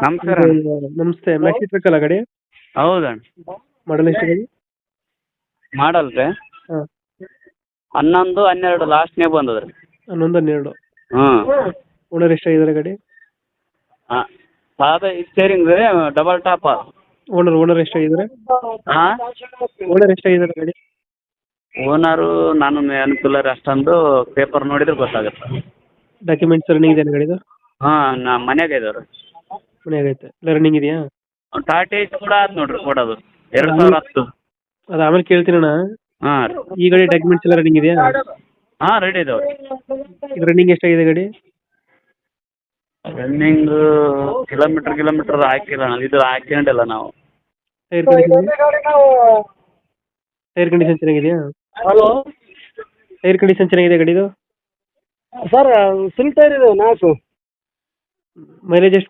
ನಮಸ್ಕಾರ ಇದು ಅಣ್ಣ. ನಮಸ್ತೆ, ಮ್ಯಾಕ್ಸಿ ಟ್ರಕ್ ಅಲ್ಲ ಗಾಡಿ? ಹೌದಣ್ಣ. ಮಾಡಲ್ ಎಷ್ಟು ಗಾಡಿ? ಮಾಡಲ್ ರೀ ಹಾಂ, 11 12 ಲಾಸ್ಟ್ನೇ ಬಂದದ್ರಿ. 11 12. ಹ್ಞೂ ಓನರ್ ಎಷ್ಟಾಗಿದ್ದಾರೆ ಗಾಡಿ? ಹಾಂ, ಸಾದಾ ಸ್ಟೇರಿಂಗ್ ರೀ, ಡಬಲ್ ಟಾಪ್. ಓನರ್ ಎಷ್ಟಾಗಿದ್ದಾರೆ? ಹಾಂ, ಓನರ್ ಎಷ್ಟಾಗಿದ್ದಾರೆ ಗಾಡಿ? ಓನರು ನಾನು ಅನುಕೂಲ ರೀ, ಅಷ್ಟೊಂದು ಪೇಪರ್ ನೋಡಿದ್ರೆ ಗೊತ್ತಾಗುತ್ತೆ. ಡಾಕ್ಯುಮೆಂಟ್ಸ್ ರನ್ನಿಂಗ್ ಇದೆಯಾ ಗಾಡಿದು? ಹಾಂ, ನಾ ಮನ್ಯಾಗ ಇದಾವೆ ರೀ. ಮನೆಯಾಗ ಐತೆ, ಎಲ್ಲ ರನ್ನಿಂಗ್ ಇದೆಯಾ? ಟಾಟಾ ಏಸ್ ಕೂಡ ಆಯ್ತು ನೋಡ್ರಿ ಕೊಡೋದು, 2010. ಅದು ಆಮೇಲೆ ಕೇಳ್ತೀನಣ್ಣ. ಹಾಂ ರೀ. ಈ ಗಾಡಿ ಡಾಕ್ಯುಮೆಂಟ್ಸ್ ಎಲ್ಲ ರನ್ನಿಂಗ್ ಇದೆಯಾ? ಹಾಂ, ರೆಡಿ ಇದಾವೆ ರೀ. ಇದು ರನ್ನಿಂಗ್ ಎಷ್ಟಾಗಿದೆ ಗಾಡಿ? ರನ್ನಿಂಗ್ ಕಿಲೋಮೀಟ್ರ್ ಹಾಕಿಲ್ಲ, ಇದು ಹಾಕೊಂಡಿಲ್ಲ ನಾವು. ಟೈರ್ ಕಂಡೀಷನ್ ಚೆನ್ನಾಗಿದೆಯಾ? ಹಲೋ ಟೈರ್ ಕಂಡೀಷನ್ ಚೆನ್ನಾಗಿದೆ ಗಾಡಿದು? ಸರ್, ಫುಲ್ ಟೈರ್ ಇದೆ 4. ಮೈಲೇಜ್ ಎಷ್ಟು